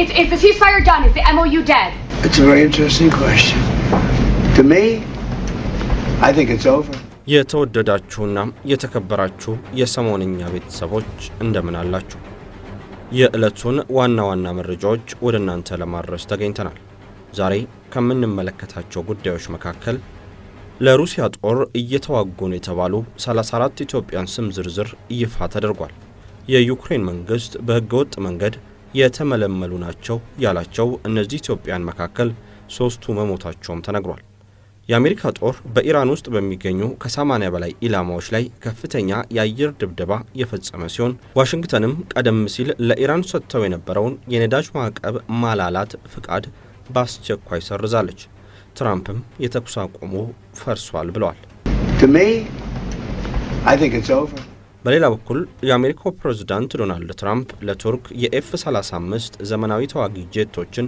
Is the ceasefire done? Is the MOU dead? It's a very interesting question. To me, I think it's over. የተወደዳችሁና የተከበራችሁ የሰሞንኛ ቤተሰቦች እንደምን አላችሁ? የዕለቱን ዋና ዋና መረጃዎች ወደ እናንተ ለማድረስ ተገኝተናል። ዛሬ ከምንመለከታቸው ጉዳዮች መካከል ለሩሲያ ጦር እየተዋጉ ነው የተባሉ 34 ኢትዮጵያን ስም ዝርዝር ይፋ ተደርጓል። የዩክሬን መንግስት በህገወጥ መንገድ የተመለመሉ ናቸው ያላቸው እነዚህ ኢትዮጵያን መካከል 3ቱ መሞታቸውም ተነግሯል። የአሜሪካ ጦር በኢራን ውስጥ በሚገኙ ከ80 በላይ ኢላማዎች ላይ ከፍተኛ የአየር ድብደባ የፈጸመ ሲሆን ዋሽንግተንም ቀደም ሲል ለኢራን ሰጥተው የነበረውን የነዳጅ ማዕቀብ ማላላት ፍቃድ በአስቸኳይ ሰርዛለች። ትራምፕም የተኩስ አቁሙ ፈርሷል ብለዋል። በሌላ በኩል የአሜሪካው ፕሬዝዳንት ዶናልድ ትራምፕ ለቱርክ የኤፍ-35 ዘመናዊ ተዋጊ ጄቶችን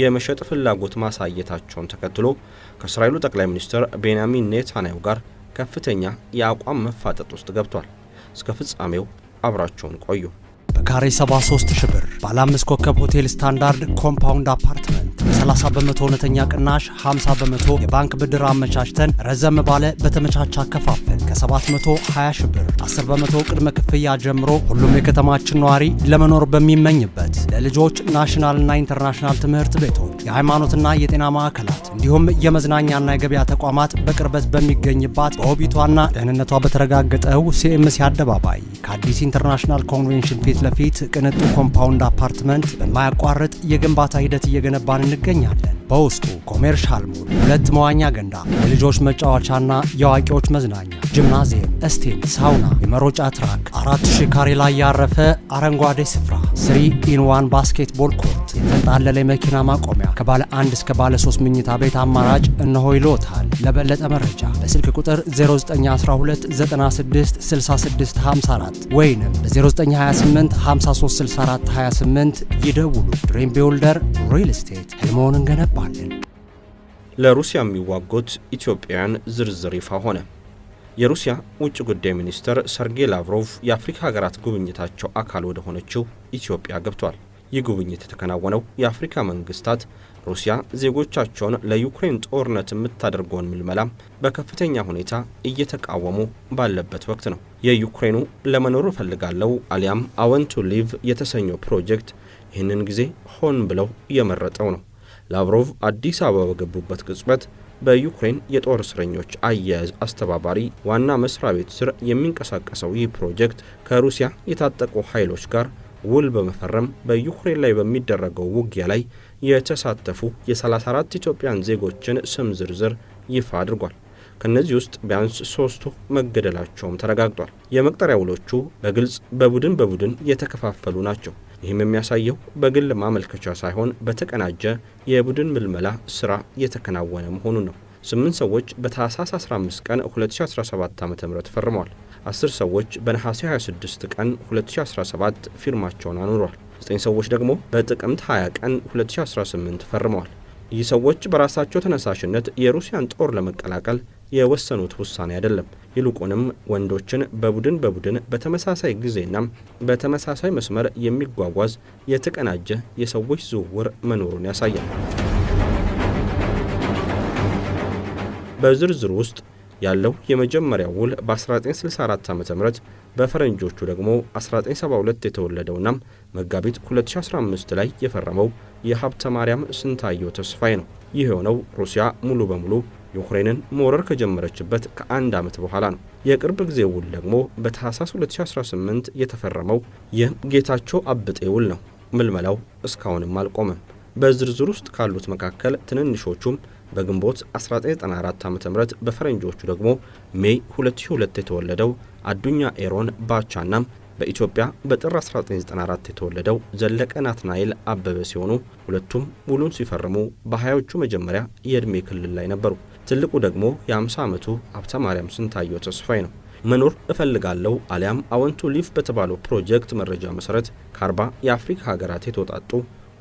የመሸጥ ፍላጎት ማሳየታቸውን ተከትሎ ከእስራኤሉ ጠቅላይ ሚኒስትር ቤንያሚን ኔታንያሁ ጋር ከፍተኛ የአቋም መፋጠጥ ውስጥ ገብቷል። እስከ ፍጻሜው አብራቸውን ቆዩ። በካሬ 73 ሺህ ብር ባለ 5 ኮከብ ሆቴል ስታንዳርድ ኮምፓውንድ አፓርትመንት 30 በመቶ እውነተኛ ቅናሽ 50 በመቶ የባንክ ብድር አመቻችተን ረዘም ባለ በተመቻቸ አከፋፈል ከ720 ሺህ ብር 10 በመቶ ቅድመ ክፍያ ጀምሮ ሁሉም የከተማችን ነዋሪ ለመኖር በሚመኝበት ለልጆች ናሽናልና ኢንተርናሽናል ትምህርት ቤቶች፣ የሃይማኖትና የጤና ማዕከላት እንዲሁም የመዝናኛና የገበያ ተቋማት በቅርበት በሚገኝባት በውቢቷና ደህንነቷ በተረጋገጠው ሲኤምሲ አደባባይ ከአዲስ ኢንተርናሽናል ኮንቬንሽን ፊት ለፊት ቅንጡ ኮምፓውንድ አፓርትመንት በማያቋርጥ የግንባታ ሂደት እየገነባን እንገኛለን። በውስጡ ኮሜርሻል ሞል፣ 2 መዋኛ ገንዳ፣ የልጆች መጫወቻና የአዋቂዎች መዝናኛ፣ ጂምናዚየም፣ ስቲም፣ ሳውና፣ የመሮጫ ትራክ፣ 4000 ካሬ ላይ ያረፈ አረንጓዴ ስፍራ፣ 3-in-1 ባስኬትቦል ኮርት፣ የተንጣለለ የመኪና ማቆሚያ፣ ከባለ 1 እስከ ባለ 3 መኝታ ቤት አማራጭ እነሆ ይሎታል። ለበለጠ መረጃ በስልክ ቁጥር 0912 96 66 54 ወይንም በ0928 53 64 28 ይደውሉ። ድሪም ቢልደር ሪል ስቴት ህልሞን እንገነባለን። ለሩሲያ የሚዋጉት ኢትዮጵያውያን ዝርዝር ይፋ ሆነ። የሩሲያ ውጭ ጉዳይ ሚኒስትር ሰርጌይ ላቭሮቭ የአፍሪካ ሀገራት ጉብኝታቸው አካል ወደ ሆነችው ኢትዮጵያ ገብቷል። ይህ ጉብኝት የተከናወነው የአፍሪካ መንግስታት ሩሲያ ዜጎቻቸውን ለዩክሬን ጦርነት የምታደርገውን ምልመላ በከፍተኛ ሁኔታ እየተቃወሙ ባለበት ወቅት ነው። የዩክሬኑ ለመኖር እፈልጋለሁ አሊያም I want to live የተሰኘው ፕሮጀክት ይህንን ጊዜ ሆን ብለው የመረጠው ነው። ላቭሮቭ አዲስ አበባ በገቡበት ቅጽበት በዩክሬን የጦር እስረኞች አያያዝ አስተባባሪ ዋና መስሪያ ቤት ስር የሚንቀሳቀሰው ይህ ፕሮጀክት ከሩሲያ የታጠቁ ኃይሎች ጋር ውል በመፈረም በዩክሬን ላይ በሚደረገው ውጊያ ላይ የተሳተፉ የ34 ኢትዮጵያን ዜጎችን ስም ዝርዝር ይፋ አድርጓል። ከነዚህ ውስጥ ቢያንስ 3ቱ መገደላቸውም ተረጋግጧል። የመቅጠሪያ ውሎቹ በግልጽ በቡድን የተከፋፈሉ ናቸው። ይህም የሚያሳየው በግል ማመልከቻ ሳይሆን በተቀናጀ የቡድን ምልመላ ስራ የተከናወነ መሆኑን ነው። 8 ሰዎች በታህሳስ 15 ቀን 2017 ዓ.ም ፈርመዋል። 10 ሰዎች በነሐሴ 26 ቀን 2017 ፊርማቸውን አኑረዋል። 9 ሰዎች ደግሞ በጥቅምት 20 ቀን 2018 ፈርመዋል። ይህ ሰዎች በራሳቸው ተነሳሽነት የሩሲያን ጦር ለመቀላቀል የወሰኑት ውሳኔ አይደለም። ይልቁንም ወንዶችን በቡድን በተመሳሳይ ጊዜና በተመሳሳይ መስመር የሚጓጓዝ የተቀናጀ የሰዎች ዝውውር መኖሩን ያሳያል። በዝርዝሩ ውስጥ ያለው የመጀመሪያው ውል በ1964 ዓ.ም በፈረንጆቹ ደግሞ 1972 የተወለደውና መጋቢት 2015 ላይ የፈረመው የሀብተ ማርያም ስንታየው ተስፋዬ ነው። ይህ የሆነው ሩሲያ ሙሉ በሙሉ ዩክሬንን መውረር ከጀመረችበት ከ1 ዓመት በኋላ ነው። የቅርብ ጊዜ ውል ደግሞ በታህሳስ 2018 የተፈረመው የጌታቸው አብጤ ውል ነው። ምልመላው እስካሁንም አልቆመም። በዝርዝር ውስጥ ካሉት መካከል ትንንሾቹም በግንቦት 1994 ዓ.ም በፈረንጆቹ ደግሞ ሜይ 2002 የተወለደው አዱኛ ኤሮን ባቻና በኢትዮጵያ በጥር 1994 የተወለደው ዘለቀ ናትናኤል አበበ ሲሆኑ ሁለቱም ውሉን ሲፈርሙ በ20ዎቹ መጀመሪያ የዕድሜ ክልል ላይ ነበሩ። ትልቁ ደግሞ የ50 ዓመቱ ሀብተ ማርያም ስንታየው ተስፋዬ ነው። መኖር እፈልጋለሁ አሊያም I want to live በተባለው ፕሮጀክት መረጃ መሰረት ከ40 የአፍሪካ ሀገራት የተውጣጡ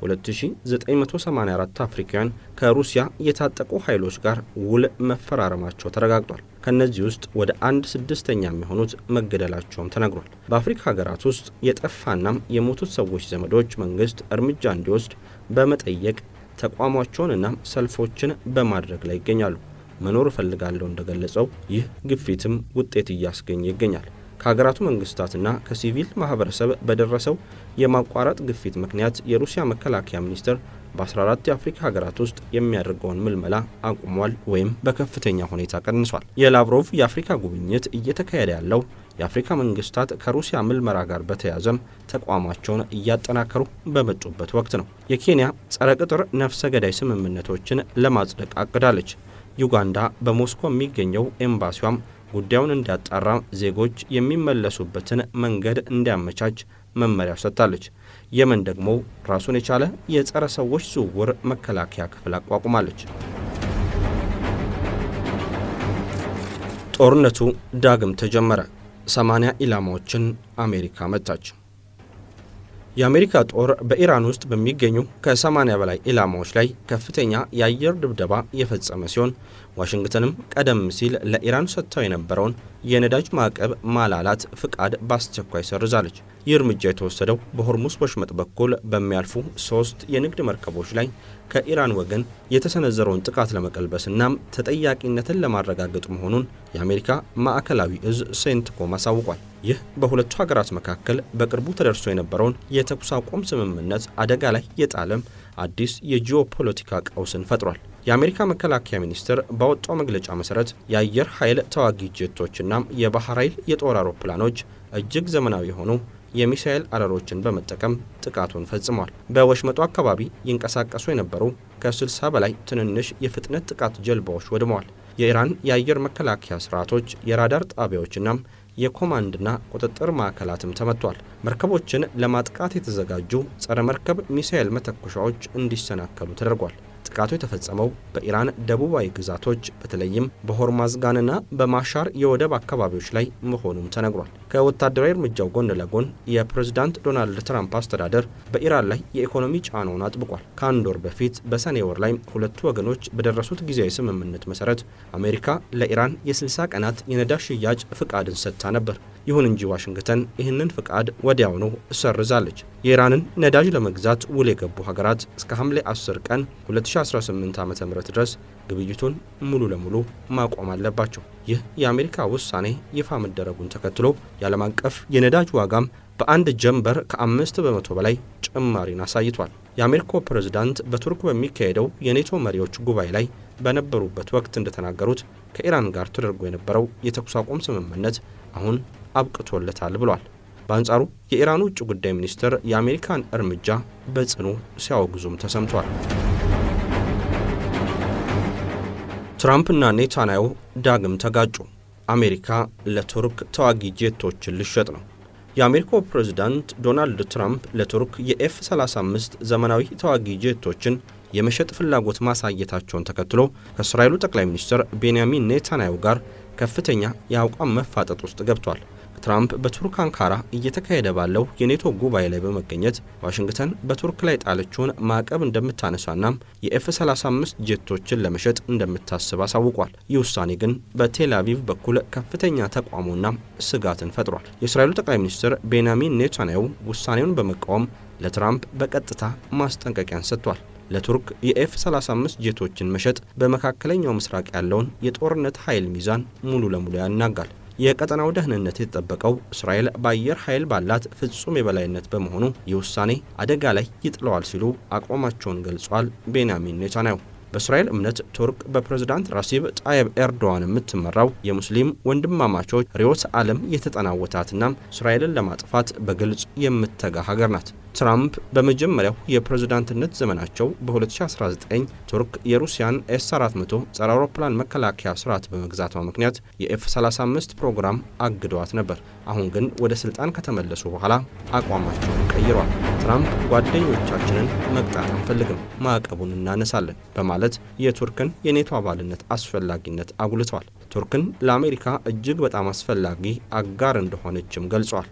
2984 አፍሪካውያን ከሩሲያ የታጠቁ ኃይሎች ጋር ውል መፈራረማቸው ተረጋግጧል። ከነዚህ ውስጥ ወደ 1/6 የሚሆኑት መገደላቸውም ተነግሯል። በአፍሪካ ሀገራት ውስጥ የጠፋና የሞቱት ሰዎች ዘመዶች መንግስት እርምጃ እንዲወስድ በመጠየቅ ተቋማቸውንና ሰልፎችን በማድረግ ላይ ይገኛሉ። መኖር እፈልጋለሁ እንደገለጸው ይህ ግፊትም ውጤት እያስገኘ ይገኛል። ከሀገራቱ መንግስታትና ከሲቪል ማህበረሰብ በደረሰው የማቋረጥ ግፊት ምክንያት የሩሲያ መከላከያ ሚኒስቴር በ14 የአፍሪካ ሀገራት ውስጥ የሚያደርገውን ምልመላ አቁሟል ወይም በከፍተኛ ሁኔታ ቀንሷል። የላቭሮቭ የአፍሪካ ጉብኝት እየተካሄደ ያለው የአፍሪካ መንግስታት ከሩሲያ ምልመራ ጋር በተያያዘም ተቋማቸውን እያጠናከሩ በመጡበት ወቅት ነው። የኬንያ ጸረ ቅጥር ነፍሰ ገዳይ ስምምነቶችን ለማጽደቅ አቅዳለች። ዩጋንዳ በሞስኮ የሚገኘው ኤምባሲዋም ጉዳዩን እንዲያጣራ ዜጎች የሚመለሱበትን መንገድ እንዲያመቻች መመሪያ ሰጥታለች። የመን ደግሞ ራሱን የቻለ የጸረ ሰዎች ዝውውር መከላከያ ክፍል አቋቁማለች። ጦርነቱ ዳግም ተጀመረ። 80 ኢላማዎችን አሜሪካ መታች። የአሜሪካ ጦር በኢራን ውስጥ በሚገኙ ከ80 በላይ ኢላማዎች ላይ ከፍተኛ የአየር ድብደባ የፈጸመ ሲሆን ዋሽንግተንም ቀደም ሲል ለኢራን ሰጥታው የነበረውን የነዳጅ ማዕቀብ ማላላት ፍቃድ በአስቸኳይ ሰርዛለች። ይህ እርምጃ የተወሰደው በሆርሙዝ ወሽመጥ በኩል በሚያልፉ 3 የንግድ መርከቦች ላይ ከኢራን ወገን የተሰነዘረውን ጥቃት ለመቀልበስና ተጠያቂነትን ለማረጋገጥ መሆኑን የአሜሪካ ማዕከላዊ እዝ ሴንትኮም አሳውቋል። ይህ በሁለቱ ሀገራት መካከል በቅርቡ ተደርሶ የነበረውን የተኩስ አቁም ስምምነት አደጋ ላይ የጣለም አዲስ የጂኦፖለቲካ ቀውስን ፈጥሯል። የአሜሪካ መከላከያ ሚኒስቴር ባወጣው መግለጫ መሰረት የአየር ኃይል ተዋጊ ጄቶችና የባህር ኃይል የጦር አውሮፕላኖች እጅግ ዘመናዊ የሆኑ የሚሳኤል አረሮችን በመጠቀም ጥቃቱን ፈጽመዋል። በወሽመጡ አካባቢ ይንቀሳቀሱ የነበሩ ከ60 በላይ ትንንሽ የፍጥነት ጥቃት ጀልባዎች ወድመዋል። የኢራን የአየር መከላከያ ስርዓቶች፣ የራዳር ጣቢያዎችና የኮማንድና ቁጥጥር ማዕከላትም ተመቷል። መርከቦችን ለማጥቃት የተዘጋጁ ጸረ መርከብ ሚሳኤል መተኮሻዎች እንዲሰናከሉ ተደርጓል። ጥቃቱ የተፈጸመው በኢራን ደቡባዊ ግዛቶች በተለይም በሆርማዝጋንና በማሻር የወደብ አካባቢዎች ላይ መሆኑም ተነግሯል። ከወታደራዊ እርምጃው ጎን ለጎን የፕሬዝዳንት ዶናልድ ትራምፕ አስተዳደር በኢራን ላይ የኢኮኖሚ ጫናውን አጥብቋል። ከአንድ ወር በፊት በሰኔ ወር ላይ ሁለቱ ወገኖች በደረሱት ጊዜያዊ ስምምነት መሰረት አሜሪካ ለኢራን የ60 ቀናት የነዳጅ ሽያጭ ፍቃድን ሰጥታ ነበር። ይሁን እንጂ ዋሽንግተን ይህንን ፍቃድ ወዲያውኑ ሰርዛለች። የኢራንን ነዳጅ ለመግዛት ውል የገቡ ሀገራት እስከ ሐምሌ 10 ቀን 2018 ዓ.ም ድረስ ግብይቱን ሙሉ ለሙሉ ማቆም አለባቸው። ይህ የአሜሪካ ውሳኔ ይፋ መደረጉን ተከትሎ የዓለም አቀፍ የነዳጅ ዋጋም በአንድ ጀንበር ከ5 በመቶ በላይ ጭማሪን አሳይቷል። የአሜሪካው ፕሬዝዳንት በቱርክ በሚካሄደው የኔቶ መሪዎች ጉባኤ ላይ በነበሩበት ወቅት እንደተናገሩት ከኢራን ጋር ተደርጎ የነበረው የተኩስ አቁም ስምምነት አሁን አብቅቶለታል ብሏል። በአንጻሩ የኢራኑ ውጭ ጉዳይ ሚኒስትር የአሜሪካን እርምጃ በጽኑ ሲያወግዙም ተሰምቷል። ትራምፕና ኔታንያሁ ዳግም ተጋጩ። አሜሪካ ለቱርክ ተዋጊ ጄቶችን ልሸጥ ነው። የአሜሪካው ፕሬዝዳንት ዶናልድ ትራምፕ ለቱርክ የኤፍ-35 ዘመናዊ ተዋጊ ጄቶችን የመሸጥ ፍላጎት ማሳየታቸውን ተከትሎ ከእስራኤሉ ጠቅላይ ሚኒስትር ቤንያሚን ኔታንያሁ ጋር ከፍተኛ የአቋም መፋጠጥ ውስጥ ገብቷል። ትራምፕ በቱርክ አንካራ እየተካሄደ ባለው የኔቶ ጉባኤ ላይ በመገኘት ዋሽንግተን በቱርክ ላይ ጣለችውን ማዕቀብ እንደምታነሳና የኤፍ-35 ጄቶችን ለመሸጥ እንደምታስብ አሳውቋል። ይህ ውሳኔ ግን በቴል አቪቭ በኩል ከፍተኛ ተቃውሞና ስጋትን ፈጥሯል። የእስራኤሉ ጠቅላይ ሚኒስትር ቤንያሚን ኔታንያሁ ውሳኔውን በመቃወም ለትራምፕ በቀጥታ ማስጠንቀቂያን ሰጥቷል። ለቱርክ የኤፍ-35 ጄቶችን መሸጥ በመካከለኛው ምስራቅ ያለውን የጦርነት ኃይል ሚዛን ሙሉ ለሙሉ ያናጋል። የቀጠናው ደህንነት የተጠበቀው እስራኤል በአየር ኃይል ባላት ፍጹም የበላይነት በመሆኑ ይህ ውሳኔ አደጋ ላይ ይጥለዋል ሲሉ አቋማቸውን ገልጿል። ቤንያሚን ኔታንያሁ በእስራኤል እምነት ቱርክ በፕሬዝዳንት ራሲብ ጣይብ ኤርዶዋን የምትመራው የሙስሊም ወንድማማቾች ርዕዮተ ዓለም የተጠናወታትና እስራኤልን ለማጥፋት በግልጽ የምትተጋ ሀገር ናት። ትራምፕ በመጀመሪያው የፕሬዝዳንትነት ዘመናቸው በ2019 ቱርክ የሩሲያን ኤስ-400 ጸረ አውሮፕላን መከላከያ ስርዓት በመግዛቷ ምክንያት የኤፍ-35 ፕሮግራም አግደዋት ነበር። አሁን ግን ወደ ስልጣን ከተመለሱ በኋላ አቋማቸውን ቀይሯል። ትራምፕ ጓደኞቻችንን መቅጣት አንፈልግም፣ ማዕቀቡን እናነሳለን በማለት የቱርክን የኔቶ አባልነት አስፈላጊነት አጉልተዋል። ቱርክን ለአሜሪካ እጅግ በጣም አስፈላጊ አጋር እንደሆነችም ገልጸዋል።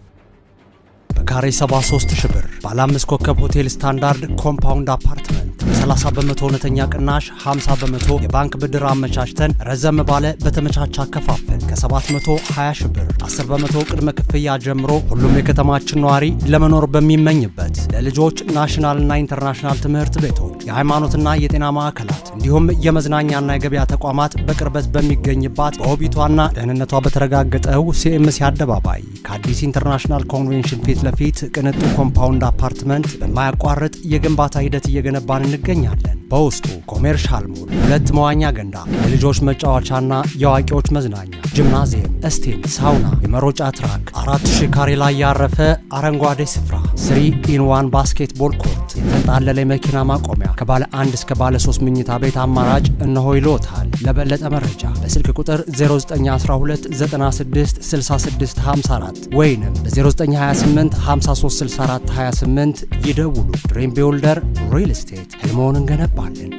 በካሬ 73 ሺህ ብር ባለ 5 ኮከብ ሆቴል ስታንዳርድ ኮምፓውንድ አፓርትመንት 30 በመቶ እውነተኛ ቅናሽ 50 በመቶ የባንክ ብድር አመቻችተን ረዘም ባለ በተመቻቸ አከፋፈል ከ720 ሺህ ብር 10 በመቶ ቅድመ ክፍያ ጀምሮ ሁሉም የከተማችን ነዋሪ ለመኖር በሚመኝበት ለልጆች ናሽናልና ኢንተርናሽናል ትምህርት ቤቶች፣ የሃይማኖትና የጤና ማዕከላት እንዲሁም የመዝናኛና የገበያ ተቋማት በቅርበት በሚገኝባት በውቢቷና ደህንነቷ በተረጋገጠው ሲኤምሲ አደባባይ ከአዲስ ኢንተርናሽናል ኮንቬንሽን ፊት ለፊት ቅንጡ ኮምፓውንድ አፓርትመንት በማያቋርጥ የግንባታ ሂደት እየገነባን እንገኛለን። በውስጡ ኮሜርሻል ሞል፣ 2 መዋኛ ገንዳ፣ የልጆች መጫወቻና የአዋቂዎች መዝናኛ፣ ጂምናዚየም፣ ስቲም፣ ሳውና፣ የመሮጫ ትራክ፣ 4000 ካሬ ላይ ያረፈ አረንጓዴ ስፍራ፣ 3-in-1 ባስኬትቦል ኮርት፣ የተንጣለለ የመኪና ማቆሚያ፣ ከባለ 1 እስከ ባለ 3 መኝታ ቤት አማራጭ እነሆ ይሎታል። ለበለጠ መረጃ በስልክ ቁጥር 0912966654 ወይንም በ0928536428 ይደውሉ። ድሪም ቢልደር ሪል ስቴት ህልሞን እንገነባለን።